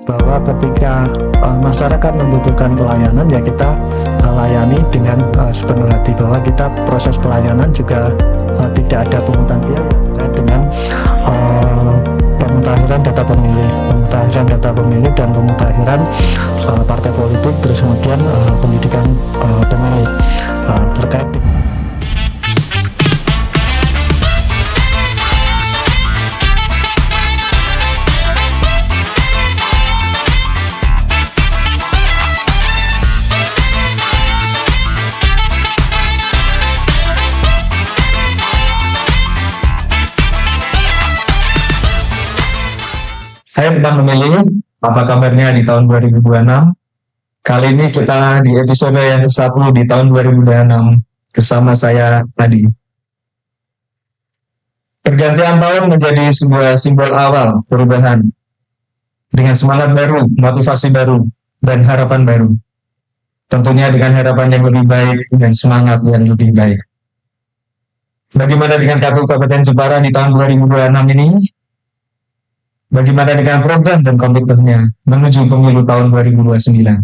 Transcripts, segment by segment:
bahwa ketika masyarakat membutuhkan pelayanan ya kita layani dengan sepenuh hati, bahwa kita proses pelayanan juga tidak ada pungutan biaya terkait dengan pemutahiran data pemilih dan pemutahiran partai politik, terus kemudian pendidikan pemilih terkait dengan Hai tentang pemilih, apa kabarnya di tahun 2026? Kali ini kita di episode yang ke-1 di tahun 2026 bersama saya Adi. Pergantian tahun menjadi sebuah simbol awal perubahan dengan semangat baru, motivasi baru, dan harapan baru. Tentunya dengan harapan yang lebih baik dan semangat yang lebih baik. Bagaimana dengan KPU Kabupaten Jepara di tahun 2026 ini? Bagaimana dengan program dan komitmennya menuju pemilu tahun 2029?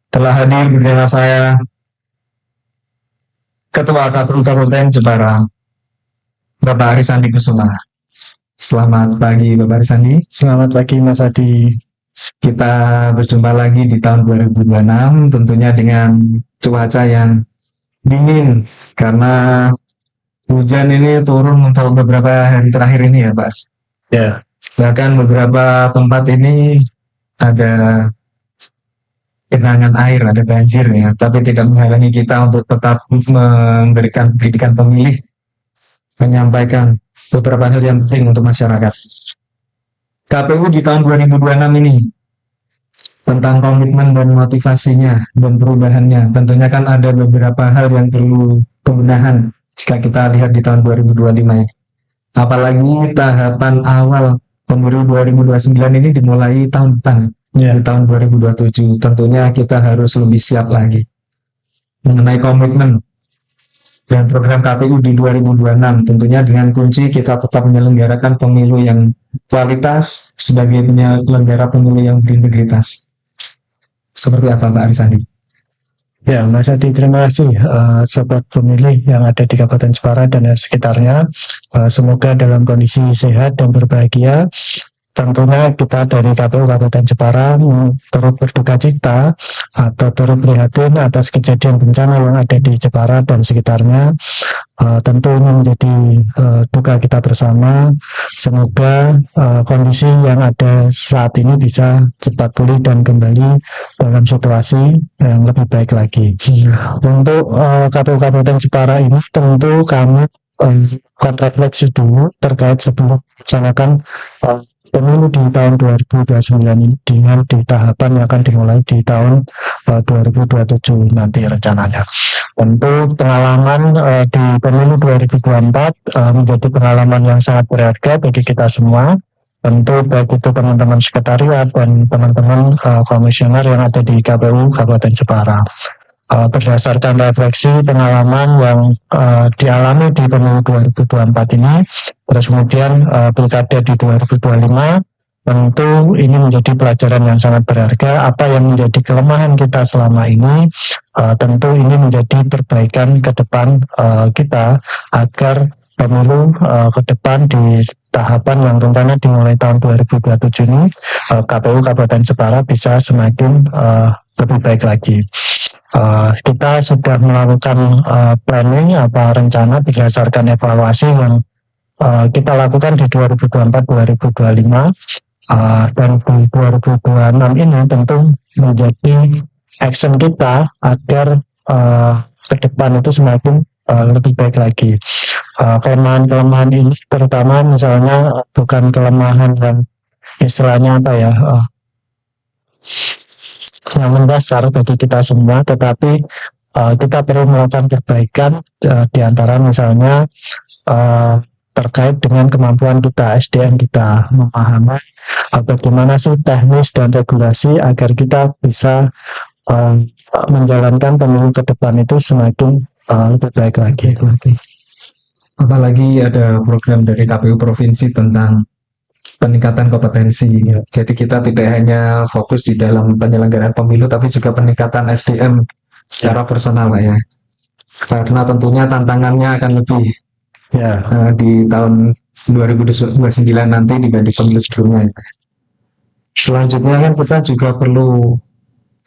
Telah hadir bersama saya Ketua KPU Kabupaten Jepara, Bapak Arisandi Kusuma. Selamat pagi Bapak Arisandi. Selamat pagi Mas Adi. Kita berjumpa lagi di tahun 2026, tentunya dengan cuaca yang dingin karena hujan ini turun untuk beberapa hari terakhir ini ya Pak. Ya. Bahkan beberapa tempat ini ada genangan air, ada banjir ya, tapi tidak menghalangi kita untuk tetap memberikan pendidikan pemilih, menyampaikan beberapa hal yang penting untuk masyarakat. KPU di tahun 2026 ini tentang komitmen dan motivasinya dan perubahannya, tentunya kan ada beberapa hal yang perlu pembenahan jika kita lihat di tahun 2025 ini. Apalagi tahapan awal pemilu 2029 ini dimulai tahun depan, ya, di tahun 2027. Tentunya kita harus lebih siap lagi mengenai komitmen dan program KPU di 2026. Tentunya dengan kunci kita tetap menyelenggarakan pemilu yang kualitas sebagai penyelenggara pemilu yang berintegritas. Seperti apa Pak Arisandi? Ya, Mas Adi, terima kasih sobat pemilih yang ada di Kabupaten Jepara dan sekitarnya. Semoga dalam kondisi sehat dan berbahagia. Tentunya kita dari KPU Kabupaten Jepara turut berduka cita atau turut prihatin atas kejadian bencana yang ada di Jepara dan sekitarnya. Tentu ini menjadi duka kita bersama. Semoga kondisi yang ada saat ini bisa cepat pulih dan kembali dalam situasi yang lebih baik lagi. Untuk KPU Kabupaten Jepara ini tentu kami akan refleksi dulu terkait sebelum melaksanakan pemilu di tahun 2029 ini dengan di tahapan yang akan dimulai di tahun 2027 nanti rencananya. Tentu pengalaman di pemilu 2024 menjadi pengalaman yang sangat berharga bagi kita semua. Tentu baik itu teman-teman sekretariat dan teman-teman komisioner yang ada di KPU Kabupaten Jepara. Berdasarkan refleksi pengalaman yang dialami di pemilu 2024 ini, terus kemudian pilkada di 2025, tentu ini menjadi pelajaran yang sangat berharga. Apa yang menjadi kelemahan kita selama ini, tentu ini menjadi perbaikan ke depan kita agar pemilu ke depan di tahapan yang rencana dimulai tahun 2027 ini, KPU Kabupaten Jepara bisa semakin lebih baik lagi. Kita sudah melakukan planning rencana berdasarkan evaluasi yang kita lakukan di 2024-2025 dan di 2026 ini tentu menjadi action kita agar ke depan itu semakin lebih baik lagi. Kelemahan-kelemahan ini terutama misalnya bukan kelemahan yang istilahnya yang mendasar bagi kita semua, tetapi kita perlu melakukan perbaikan di antara misalnya terkait dengan kemampuan kita, SDM kita, memahami bagaimana sih teknis dan regulasi agar kita bisa menjalankan pemilu ke depan itu semakin lebih baik lagi. Apalagi ada program dari KPU Provinsi tentang peningkatan kompetensi. Jadi kita tidak hanya fokus di dalam penyelenggaraan pemilu, tapi juga peningkatan SDM secara personal Pak ya. Karena tentunya tantangannya akan lebih Ya, di tahun 2029 nanti dibanding pemilu sebelumnya. Selanjutnya kan kita juga perlu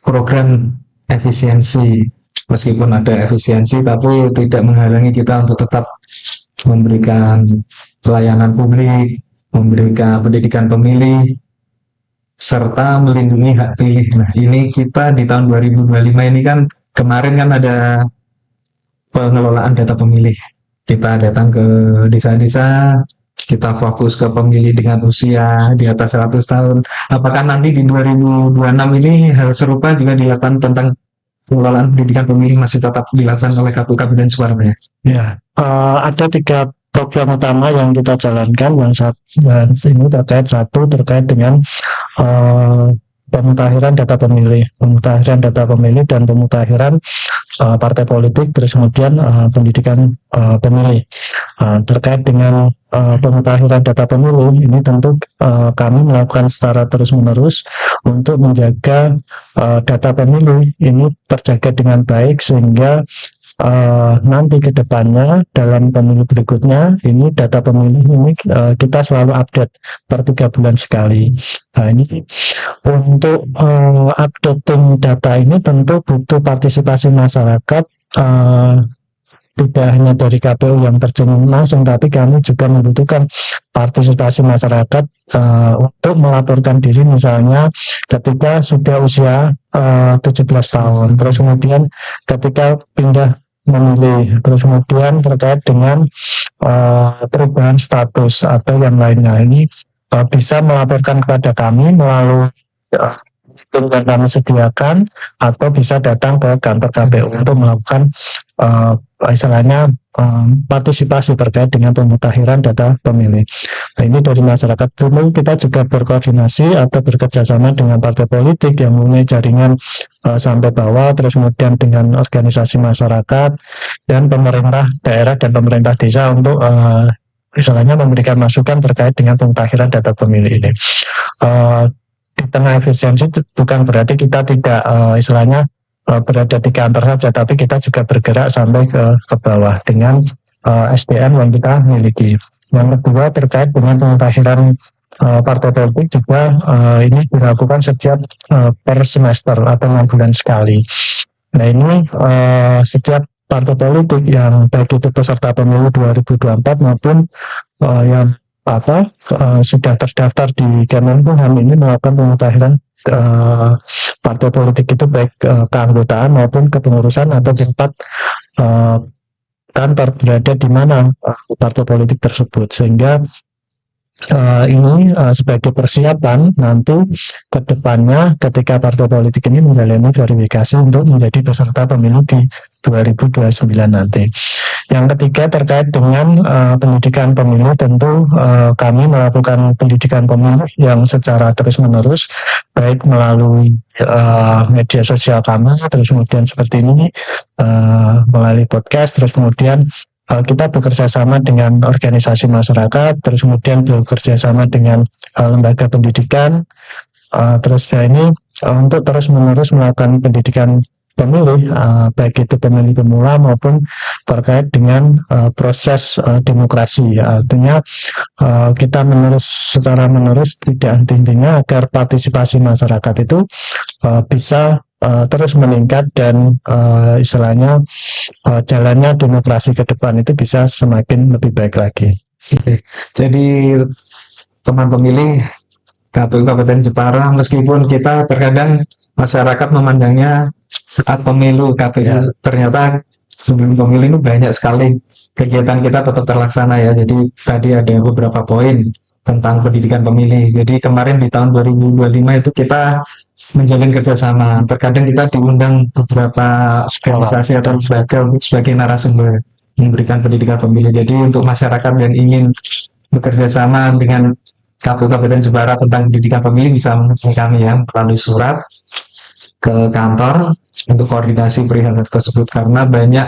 program efisiensi. Meskipun ada efisiensi, tapi tidak menghalangi kita untuk tetap memberikan pelayanan publik, memberikan pendidikan pemilih, serta melindungi hak pilih. Nah, ini kita di tahun 2025 ini kan kemarin kan ada pengelolaan data pemilih. Kita datang ke desa-desa, kita fokus ke pemilih dengan usia di atas 100 tahun. Apakah nanti di 2026 ini hal serupa juga dilakukan tentang pengelolaan pendidikan pemilih masih tetap dilakukan oleh KPU Kabupaten Jepara ya? ya. Ada 3 program utama yang kita jalankan. Yang ini terkait dengan pemutahiran data pemilih dan pemutahiran partai politik, terus kemudian pendidikan pemilih. Terkait dengan pemutahiran data pemilih ini tentu kami melakukan secara terus-menerus untuk menjaga data pemilih ini terjaga dengan baik, sehingga nanti ke depannya dalam pemilu berikutnya ini data pemilih ini kita selalu update per 3 bulan sekali. Nah, ini untuk updating data ini tentu butuh partisipasi masyarakat, tidak hanya dari KPU yang terjun langsung, tapi kami juga membutuhkan partisipasi masyarakat untuk melaporkan diri, misalnya ketika sudah usia 17 tahun, terus kemudian ketika pindah memilih, terus kemudian terkait dengan perubahan status atau yang lainnya. Ini bisa melaporkan kepada kami melalui yang kami sediakan, atau bisa datang ke kantor KPU untuk melakukan istilahnya partisipasi terkait dengan pemutakhiran data pemilih. Nah, ini dari masyarakat. Tentu kita juga berkoordinasi atau bekerja sama dengan partai politik yang mempunyai jaringan sampai bawah, terus kemudian dengan organisasi masyarakat dan pemerintah daerah dan pemerintah desa untuk istilahnya memberikan masukan terkait dengan pemutakhiran data pemilih ini. Di tengah efisiensi bukan berarti kita tidak istilahnya berada di kantor saja, tapi kita juga bergerak sampai ke bawah dengan SDM yang kita miliki. Yang kedua terkait dengan pemutakhiran partai politik juga ini dilakukan setiap per semester atau 6 bulan sekali. Nah, ini setiap partai politik yang baik itu peserta pemilu 2024 maupun yang sudah terdaftar di Kemenkumham ini melakukan pemutakhiran partai politik itu baik keanggotaan maupun kepengurusan atau tempat kantor berada di mana partai politik tersebut, sehingga ini sebagai persiapan nanti ke depannya ketika partai politik ini menjalani verifikasi untuk menjadi peserta pemilu di 2029 nanti. Yang ketiga terkait dengan pendidikan pemilu, tentu kami melakukan pendidikan pemilu yang secara terus-menerus, baik melalui media sosial kami, terus kemudian seperti ini melalui podcast, terus kemudian kita bekerja sama dengan organisasi masyarakat, terus kemudian bekerja sama dengan lembaga pendidikan, terus ini untuk terus-menerus melakukan pendidikan pemilih, baik itu pemilih pemula maupun terkait dengan proses demokrasi. Artinya kita secara menerus tidak henti-hentinya agar partisipasi masyarakat itu bisa terus meningkat dan istilahnya jalannya demokrasi ke depan itu bisa semakin lebih baik lagi. Jadi teman pemilih KPU Kabupaten Jepara, meskipun kita terkadang masyarakat memandangnya saat pemilu KPU, ternyata sebelum pemilu ini banyak sekali kegiatan kita tetap terlaksana ya. Jadi tadi ada beberapa poin tentang pendidikan pemilih. Jadi kemarin di tahun 2025 itu kita menjalin kerjasama. Terkadang kita diundang beberapa organisasi atau sebagai narasumber memberikan pendidikan pemilih. Jadi untuk masyarakat yang ingin bekerja sama dengan KPU Kabupaten Jepara tentang pendidikan pemilih bisa menghubungi kami ya melalui surat ke kantor untuk koordinasi perihal tersebut, karena banyak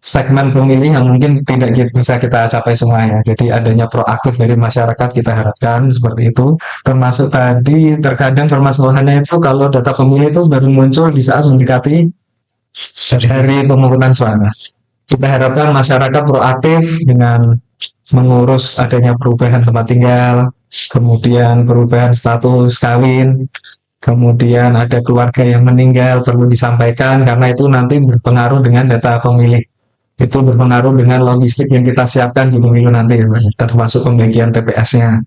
segmen pemilih yang mungkin tidak bisa kita capai semuanya. Jadi adanya proaktif dari masyarakat kita harapkan seperti itu. Termasuk tadi terkadang permasalahannya itu kalau data pemilih itu baru muncul di saat mendekati hari pemungutan suara. Kita harapkan masyarakat proaktif dengan mengurus adanya perubahan tempat tinggal, kemudian perubahan status kawin, kemudian ada keluarga yang meninggal perlu disampaikan karena itu nanti berpengaruh dengan data pemilih. Itu berpengaruh dengan logistik yang kita siapkan di pemilu nanti, termasuk pembagian TPS-nya.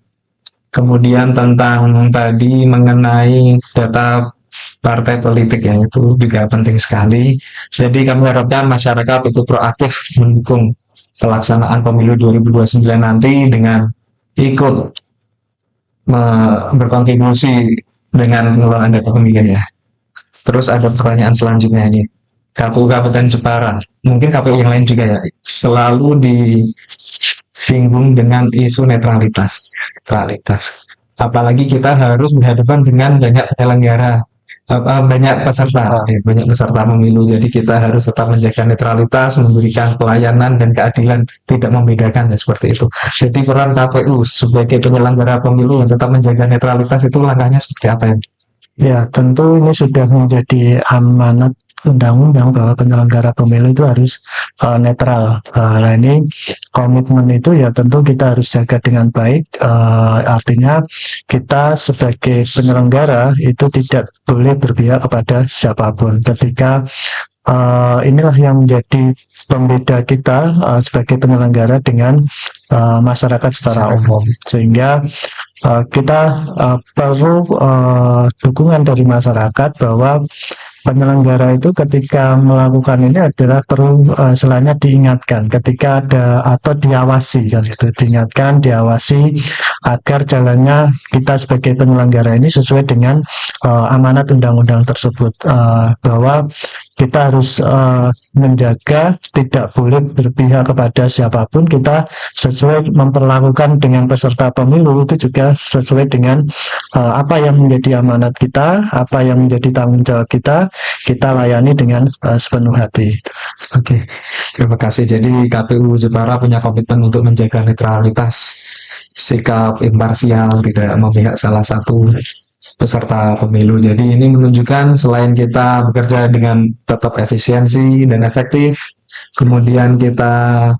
Kemudian tentang tadi mengenai data partai politik ya, itu juga penting sekali. Jadi kami harapkan masyarakat itu proaktif mendukung pelaksanaan pemilu 2029 nanti dengan ikut berkontribusi dengan pengelolaan data pemilih ya. Terus ada pertanyaan selanjutnya ini. KPU Kabupaten Jepara, mungkin KPU yang lain juga ya, selalu disinggung dengan isu netralitas. Netralitas. Apalagi kita harus berhadapan dengan banyak penyelenggara, banyak peserta pemilu. Jadi kita harus tetap menjaga netralitas, memberikan pelayanan dan keadilan, tidak membedakan ya seperti itu. Jadi peran KPU sebagai penyelenggara pemilu yang tetap menjaga netralitas itu langkahnya seperti apa ya? Ya, tentu ini sudah menjadi amanat undang-undang bahwa penyelenggara pemilu itu harus netral. Nah ini komitmen itu ya tentu kita harus jaga dengan baik. Artinya kita sebagai penyelenggara itu tidak boleh berpihak kepada siapapun. Ketika inilah yang menjadi pembeda kita sebagai penyelenggara dengan masyarakat secara umum, sehingga kita perlu dukungan dari masyarakat bahwa penyelenggara itu ketika melakukan ini adalah perlu selainnya diingatkan ketika ada atau diawasi kan itu diingatkan diawasi agar jalannya kita sebagai penyelenggara ini sesuai dengan amanat undang-undang tersebut, bahwa kita harus menjaga tidak boleh berpihak kepada siapapun, kita sesuai memperlakukan dengan peserta pemilu itu juga sesuai dengan apa yang menjadi amanat kita, apa yang menjadi tanggung jawab kita layani dengan sepenuh hati. Oke, terima kasih. Jadi KPU Jepara punya komitmen untuk menjaga netralitas, sikap imparsial, tidak memihak salah satu peserta pemilu. Jadi ini menunjukkan selain kita bekerja dengan tetap efisiensi dan efektif, kemudian kita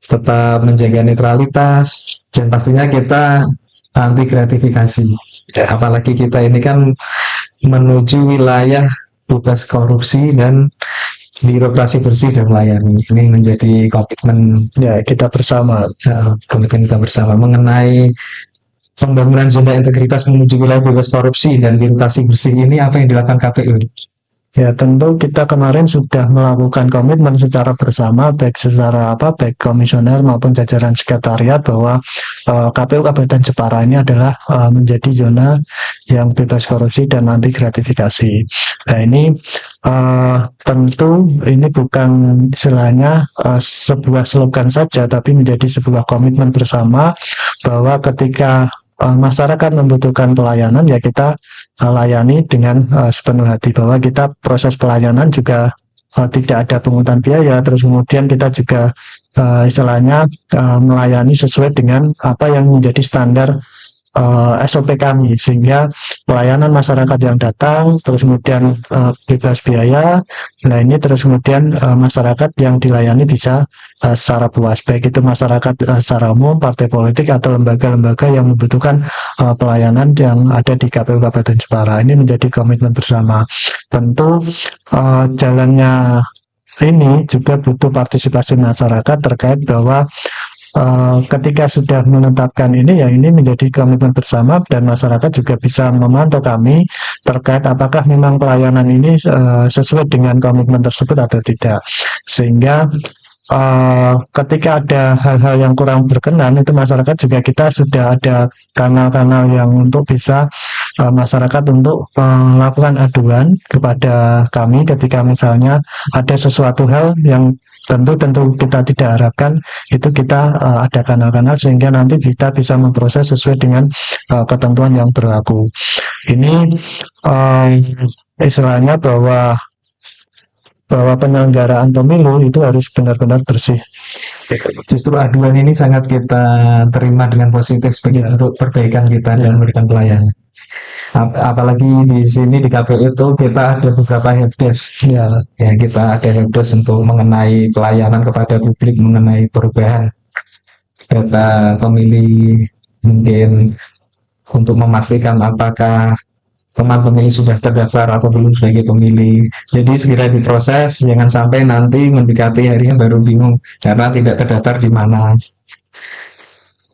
tetap menjaga netralitas, dan pastinya kita anti gratifikasi. Apalagi kita ini kan menuju wilayah bebas korupsi dan birokrasi bersih dan melayani. Ini menjadi komitmen ya kita bersama. Komitmen kita bersama mengenai pembangunan zona integritas menuju wilayah bebas korupsi dan birokrasi bersih ini. Apa yang dilakukan KPU? Ya tentu kita kemarin sudah melakukan komitmen secara bersama baik komisioner maupun jajaran sekretariat bahwa KPU Kabupaten Jepara ini adalah menjadi zona yang bebas korupsi dan anti gratifikasi. Nah ini tentu ini bukan istilahnya sebuah slogan saja, tapi menjadi sebuah komitmen bersama bahwa ketika masyarakat membutuhkan pelayanan ya kita layani dengan sepenuh hati, bahwa kita proses pelayanan juga tidak ada pungutan biaya, terus kemudian kita juga istilahnya melayani sesuai dengan apa yang menjadi standar SOP kami, sehingga pelayanan masyarakat yang datang terus kemudian bebas biaya. Nah ini terus kemudian masyarakat yang dilayani bisa secara puas, baik itu masyarakat secara umum, partai politik atau lembaga-lembaga yang membutuhkan pelayanan yang ada di KPU Kabupaten Jepara. Ini menjadi komitmen bersama. Tentu jalannya ini juga butuh partisipasi masyarakat terkait bahwa ketika sudah menetapkan ini ya ini menjadi komitmen bersama, dan masyarakat juga bisa memantau kami terkait apakah memang pelayanan ini sesuai dengan komitmen tersebut atau tidak, sehingga ketika ada hal-hal yang kurang berkenan itu masyarakat juga kita sudah ada kanal-kanal yang untuk bisa masyarakat untuk melakukan aduan kepada kami ketika misalnya ada sesuatu hal yang tentu kita tidak harapkan, itu kita ada kanal-kanal sehingga nanti kita bisa memproses sesuai dengan ketentuan yang berlaku. Ini istilahnya bahwa bahwa penyelenggaraan pemilu itu harus benar-benar bersih. Justru aduan ini sangat kita terima dengan positif sebagai bentuk perbaikan kita dalam memberikan pelayanan. Apalagi di sini di KPU itu kita ada beberapa helpdesk. Ya, Kita ada helpdesk untuk mengenai pelayanan kepada publik, mengenai perubahan data pemilih, mungkin untuk memastikan apakah teman pemilih sudah terdaftar atau belum sebagai pemilih. Jadi segera diproses, jangan sampai nanti mendekati harinya baru bingung karena tidak terdaftar di mana.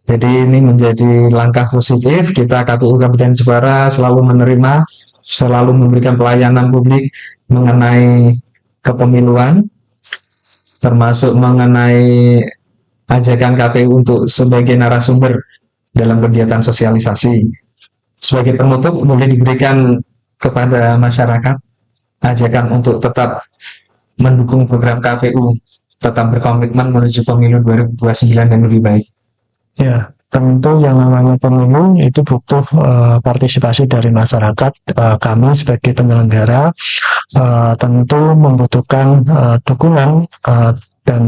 Jadi ini menjadi langkah positif. Kita KPU Kabupaten Jepara selalu menerima, selalu memberikan pelayanan publik mengenai kepemiluan, termasuk mengenai ajakan KPU untuk sebagai narasumber dalam kegiatan sosialisasi. Sebagai penutup, boleh diberikan kepada masyarakat ajakan untuk tetap mendukung program KPU, tetap berkomitmen menuju pemilu 2029 yang lebih baik. ya, tentu yang namanya pemilu itu butuh partisipasi dari masyarakat. Kami sebagai penyelenggara tentu membutuhkan dukungan dan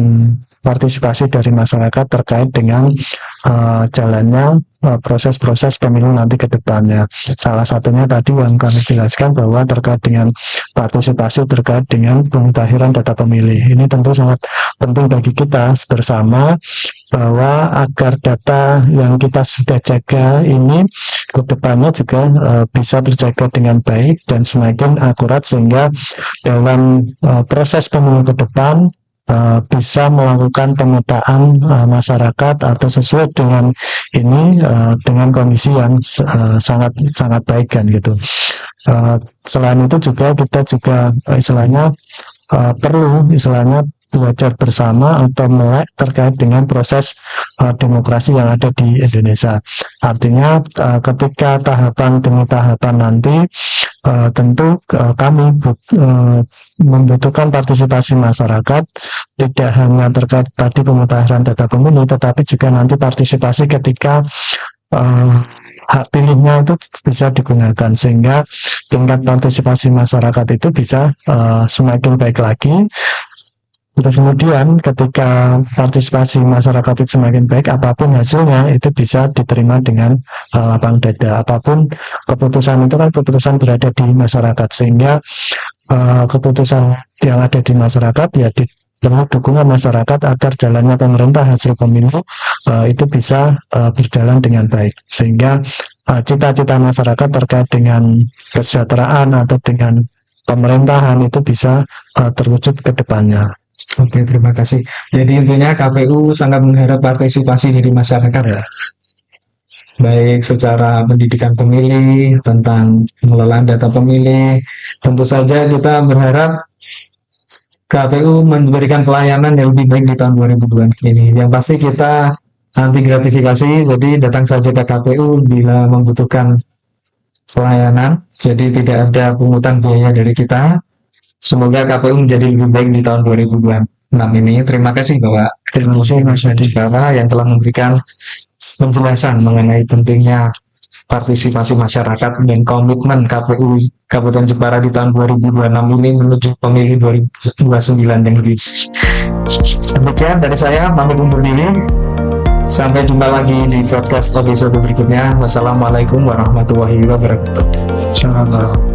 partisipasi dari masyarakat terkait dengan jalannya proses-proses pemilu nanti ke depannya. Salah satunya tadi yang kami jelaskan bahwa terkait dengan partisipasi terkait dengan pemutahiran data pemilih. Ini tentu sangat penting bagi kita bersama bahwa agar data yang kita sudah jaga ini ke depannya juga bisa terjaga dengan baik dan semakin akurat sehingga dalam proses pemilu ke depan bisa melakukan pemetaan masyarakat atau sesuai dengan ini dengan kondisi yang sangat sangat baik kan gitu. Selain itu juga kita juga istilahnya perlu istilahnya belajar bersama atau melek terkait dengan proses demokrasi yang ada di Indonesia. Artinya ketika tahapan demi tahapan nanti tentu kami membutuhkan partisipasi masyarakat, tidak hanya terkait tadi pemutahiran data pemilih, tetapi juga nanti partisipasi ketika hak pilihnya itu bisa digunakan sehingga tingkat partisipasi masyarakat itu bisa semakin baik lagi. Terus kemudian ketika partisipasi masyarakat itu semakin baik, apapun hasilnya itu bisa diterima dengan lapang dada. Apapun keputusan itu kan keputusan berada di masyarakat, sehingga keputusan yang ada di masyarakat ya perlu dukungan masyarakat agar jalannya pemerintah hasil pemilu itu bisa berjalan dengan baik, sehingga cita-cita masyarakat terkait dengan kesejahteraan atau dengan pemerintahan itu bisa terwujud ke depannya. Oke, terima kasih. Jadi intinya KPU sangat mengharap partisipasi dari masyarakat ya. Baik secara pendidikan pemilih, tentang pengelolaan data pemilih. Tentu saja kita berharap KPU memberikan pelayanan yang lebih baik di tahun 2020 ini. Yang pasti kita anti gratifikasi, jadi datang saja ke KPU bila membutuhkan pelayanan. Jadi tidak ada pungutan biaya dari kita. Semoga KPU menjadi lebih baik di tahun 2026 ini. Terima kasih Bapak. Terima kasih Mas Jepara yang telah memberikan penjelasan mengenai pentingnya partisipasi masyarakat dan komitmen KPU Kabupaten Jepara di tahun 2026 ini menuju pemilu 2029 yang lebih. Demikian dari saya, pamit undur diri. Sampai jumpa lagi di podcast episode berikutnya. Wassalamualaikum warahmatullahi wabarakatuh. Shalom.